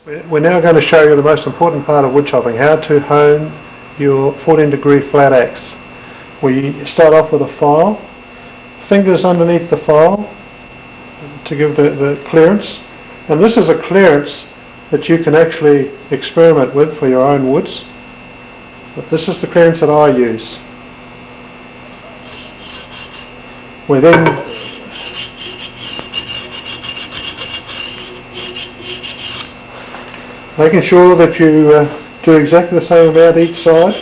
We're now going to show you the most important part of wood chopping, how to hone your 14-degree flat axe. We start off with a file, fingers underneath the file to give the clearance, and this is a clearance that you can actually experiment with for your own woods, but this is the clearance that I use. We then making sure that you do exactly the same amount each side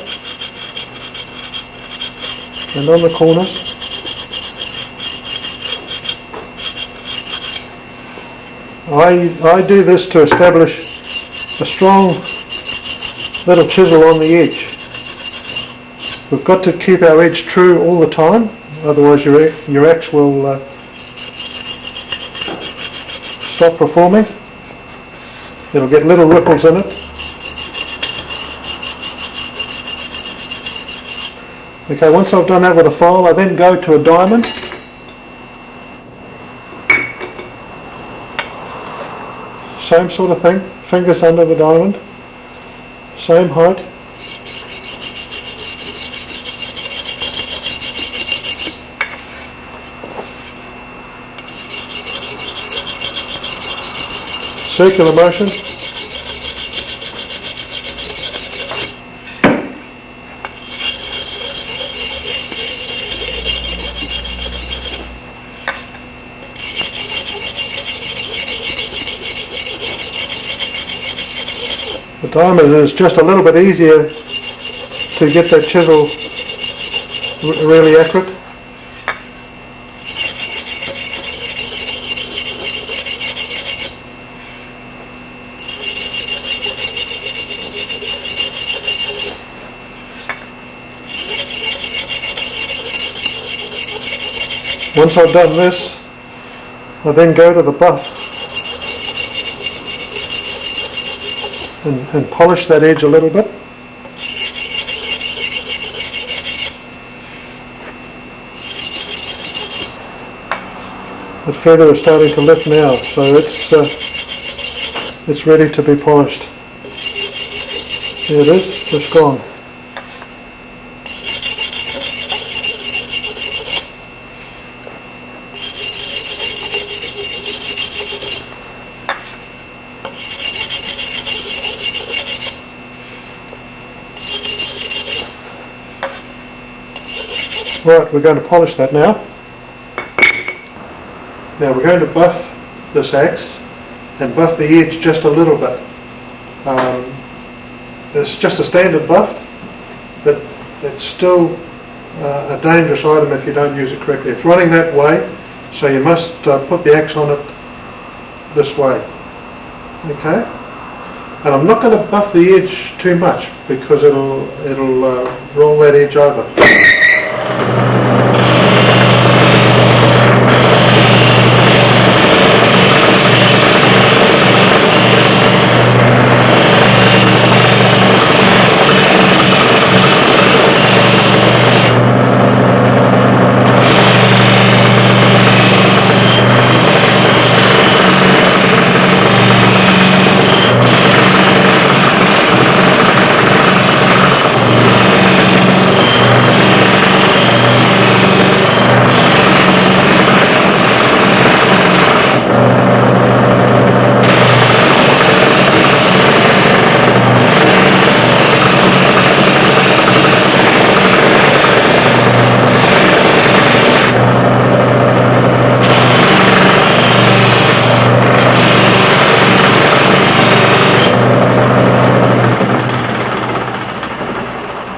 and on the corners. I do this to establish a strong little chisel on the edge. We've got to keep our edge true all the time, otherwise your axe will stop performing. It'll get little ripples in it. Okay, once I've done that with a file, I then go to a diamond. Same sort of thing, fingers under the diamond, same height. Circular motion. The diamond is just a little bit easier to get that chisel really accurate. Once I've done this, I then go to the buff and polish that edge a little bit. The feather is starting to lift now, so it's ready to be polished. There it is, it's gone. Right, we're going to polish that now. Now we're going to buff this axe and buff the edge just a little bit. It's just a standard buff, but it's still a dangerous item if you don't use it correctly. It's running that way, so you must put the axe on it this way. Okay? And I'm not going to buff the edge too much because it'll roll that edge over.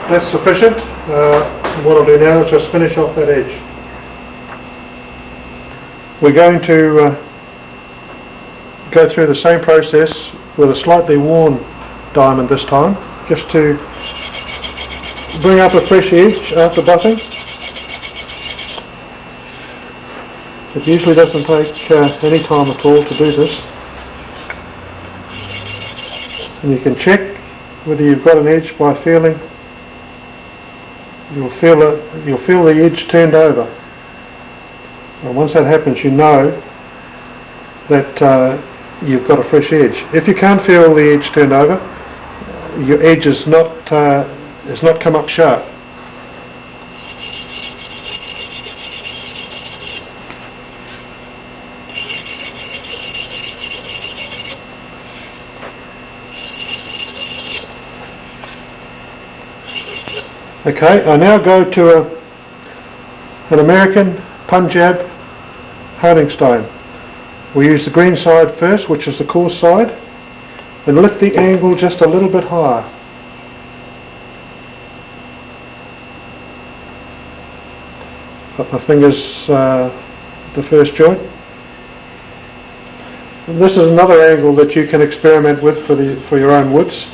That's sufficient. What I'll do now is just finish off that edge. We're going to go through the same process with a slightly worn diamond this time, just to bring up a fresh edge after buffing. It usually doesn't take any time at all to do this. And you can check whether you've got an edge by feeling. You'll feel the edge turned over. And once that happens, you know that you've got a fresh edge. If you can't feel the edge turned over, your edge is not come up sharp. Okay, I now go to an American Punjab honing stone. We use the green side first, which is the coarse side, and lift the angle just a little bit higher. Got my fingers the first joint. And this is another angle that you can experiment with for your own woods.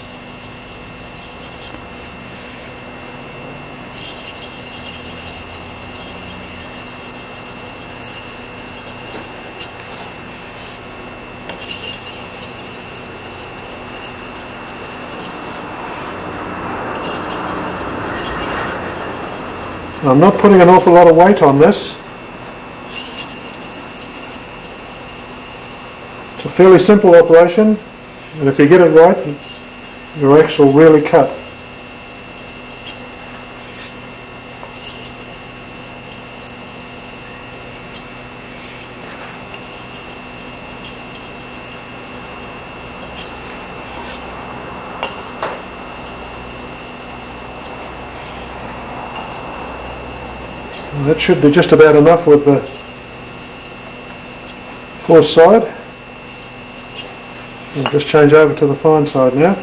I'm not putting an awful lot of weight on this. It's a fairly simple operation, and if you get it right, your axe will really cut. That should be just about enough with the coarse side. I'll just change over to the fine side now.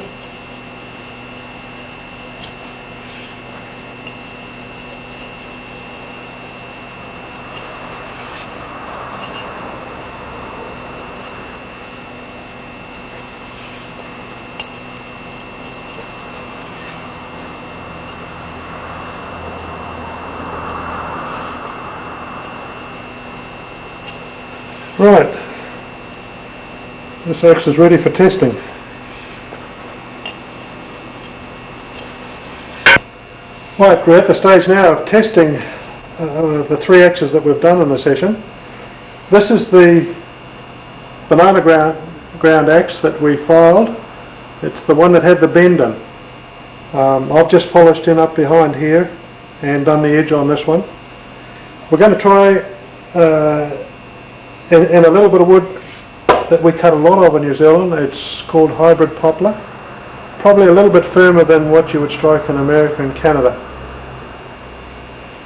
Right, this axe is ready for testing. Right, we're at the stage now of testing the three axes that we've done in the session. This is the banana ground axe that we filed. It's the one that had the bend in. I've just polished in up behind here and done the edge on this one. We're going to try in a little bit of wood that we cut a lot of in New Zealand. It's called hybrid poplar. Probably a little bit firmer than what you would strike in America and Canada.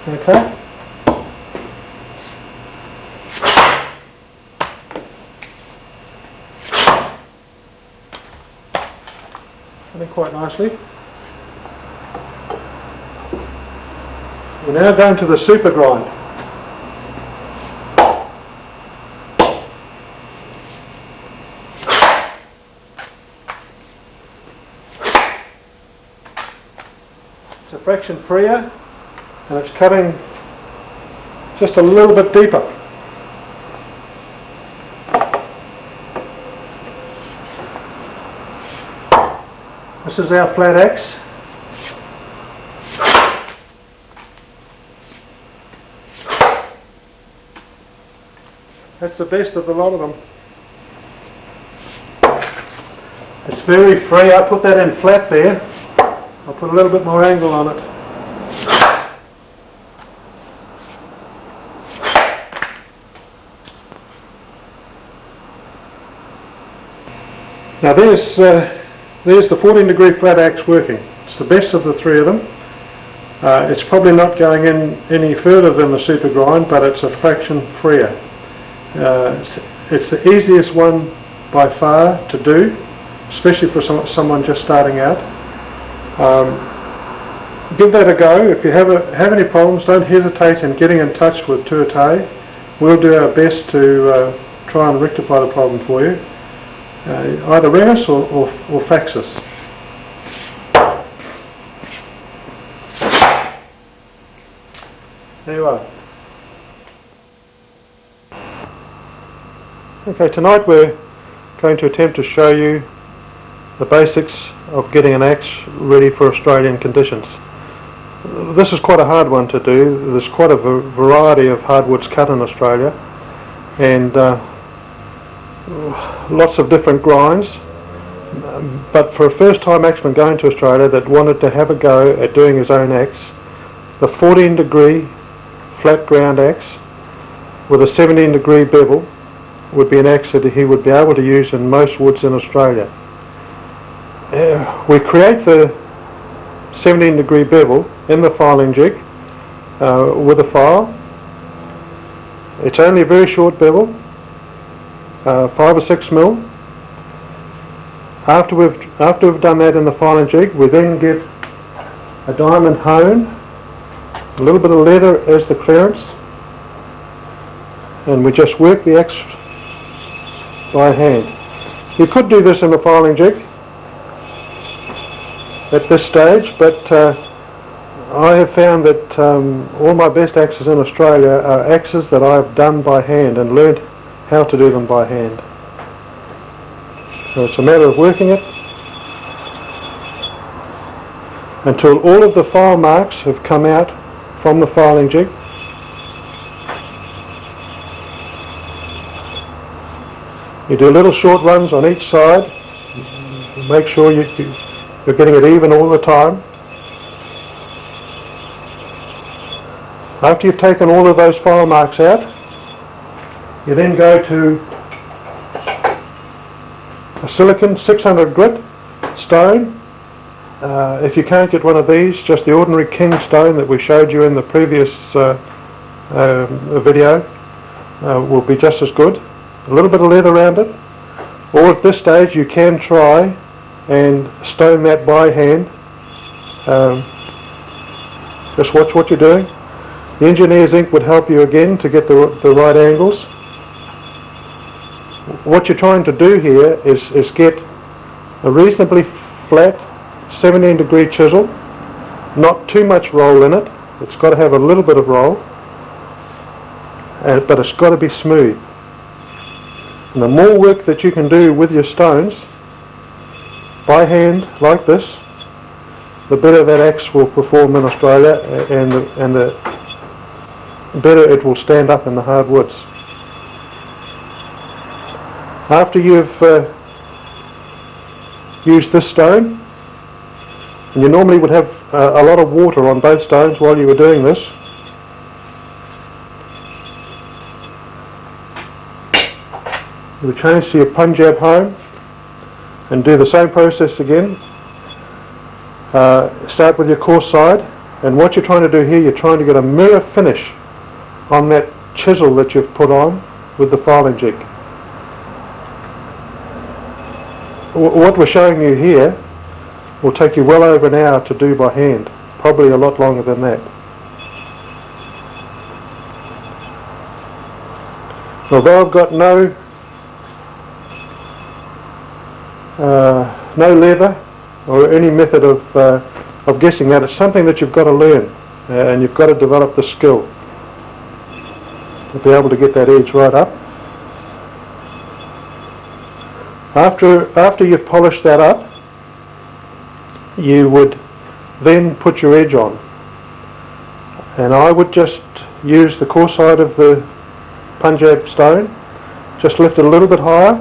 Okay. Cutting quite nicely. We're now going to the super grind. It's a fraction freer, and it's cutting just a little bit deeper. This is our flat axe. That's the best of the lot of them. It's very free. I put that in flat there. I'll put a little bit more angle on it. Now there's the 14-degree flat axe working. It's the best of the three of them. It's probably not going in any further than the super grind, but it's a fraction freer. It's the easiest one by far to do, especially for someone just starting out. Give that a go. If you have any problems, don't hesitate in getting in touch with Tuatahi. We'll do our best to try and rectify the problem for you. Either ring us or fax us. There you are. Okay, tonight we're going to attempt to show you the basics of getting an axe ready for Australian conditions. This is quite a hard one to do. There's quite a variety of hardwoods cut in Australia, and lots of different grinds, but for a first time axeman going to Australia that wanted to have a go at doing his own axe, the 14 degree flat ground axe with a 17 degree bevel would be an axe that he would be able to use in most woods in Australia. We create the 17 degree bevel in the filing jig with a file. It's only a very short bevel, 5 or 6 mil. After we've done that in the filing jig, we then get a diamond hone, a little bit of leather as the clearance, and we just work the axe by hand. You could do this in the filing jig at this stage, but I have found that all my best axes in Australia are axes that I have done by hand and learned how to do them by hand. So it's a matter of working it until all of the file marks have come out from the filing jig. You do little short runs on each side. Make sure you're getting it even all the time. After you've taken all of those file marks out, you then go to a silicon 600 grit stone. If you can't get one of these, just the ordinary king stone that we showed you in the previous video will be just as good. A little bit of leather around it, or at this stage you can try and stone that by hand. Just watch what you're doing. The engineer's ink would help you again to get the right angles. What you're trying to do here is get a reasonably flat 17 degree chisel, not too much roll in it. It's got to have a little bit of roll, but it's got to be smooth. And the more work that you can do with your stones by hand like this, the better that axe will perform in Australia, and the better it will stand up in the hard woods. After you've used this stone, and you normally would have a lot of water on both stones while you were doing this, you would change to your Punjab hone and do the same process again. Start with your coarse side, and what you're trying to do here, you're trying to get a mirror finish on that chisel that you've put on with the filing jig. What we're showing you here will take you well over an hour to do by hand, probably a lot longer than that. Although I've got no leather or any method of guessing that, it's something that you've got to learn, and you've got to develop the skill to be able to get that edge right up. After you've polished that up, you would then put your edge on, and I would just use the coarse side of the Punjab stone, just lift it a little bit higher,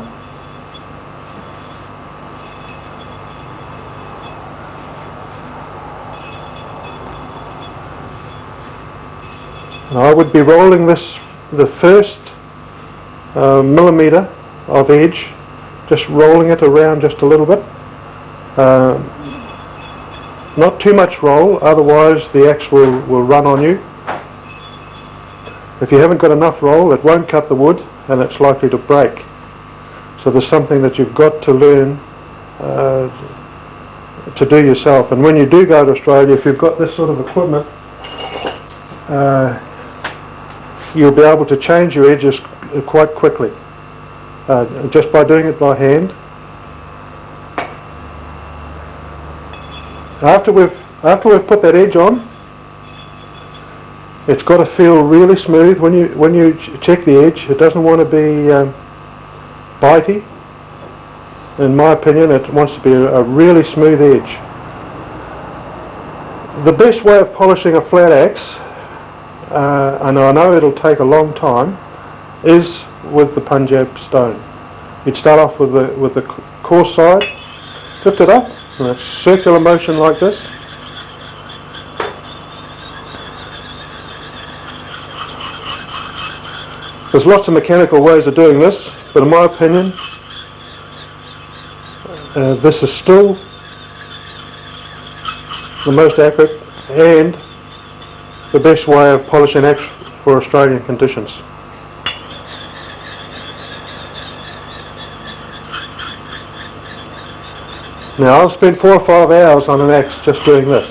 and I would be rolling the first millimetre of edge, just rolling it around just a little bit. Not too much roll, otherwise the axe will run on you. If you haven't got enough roll, it won't cut the wood and it's likely to break. So there's something that you've got to learn to do yourself. And when you do go to Australia, if you've got this sort of equipment, you'll be able to change your edges quite quickly, just by doing it by hand. After we've put that edge on, it's got to feel really smooth. When you check the edge, it doesn't want to be bitey. In my opinion, it wants to be a really smooth edge. The best way of polishing a flat axe, and I know it'll take a long time, is with the Punjab stone. you'd start off with the coarse side, lift it up in a circular motion like this. There's lots of mechanical ways of doing this, but in my opinion, this is still the most accurate and the best way of polishing axe for Australian conditions. Now I'll spend 4 or 5 hours on an axe just doing this.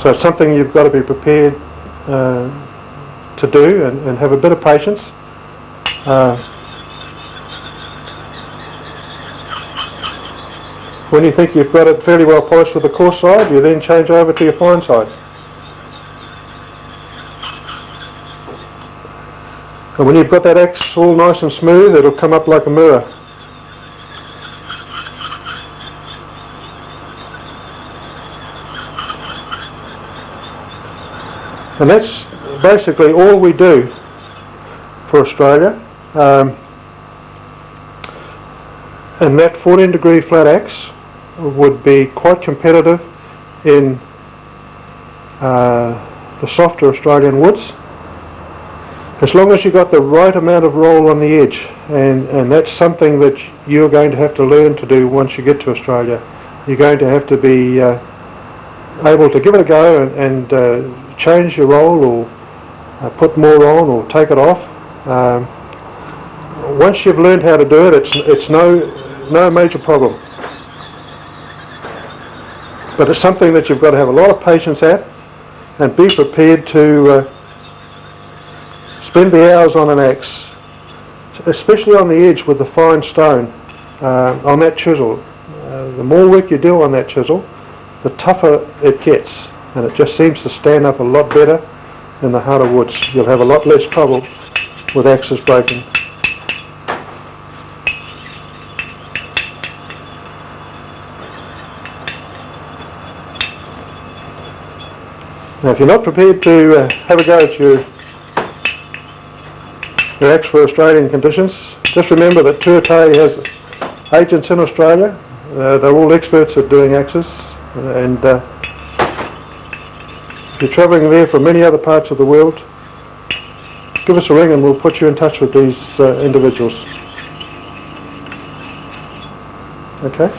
So it's something you've got to be prepared to do and have a bit of patience. When you think you've got it fairly well polished with the coarse side, you then change over to your fine side. And when you've got that axe all nice and smooth, it'll come up like a mirror. And that's basically all we do for Australia. And that 14-degree flat axe would be quite competitive in the softer Australian woods, as long as you've got the right amount of roll on the edge, and that's something that you're going to have to learn to do once you get to Australia. You're going to have to be able to give it a go and change your roll, or put more on, or take it off. Once you've learned how to do it, it's no major problem. But it's something that you've got to have a lot of patience at, and be prepared to spend the hours on an axe, especially on the edge with the fine stone, on that chisel. The more work you do on that chisel, the tougher it gets, and it just seems to stand up a lot better in the harder woods. You'll have a lot less trouble with axes breaking. Now, if you're not prepared to have a go at your axe for Australian conditions, just remember that Tuatahi has agents in Australia. They're all experts at doing axes, and if you're travelling there from many other parts of the world, give us a ring and we'll put you in touch with these individuals. Okay?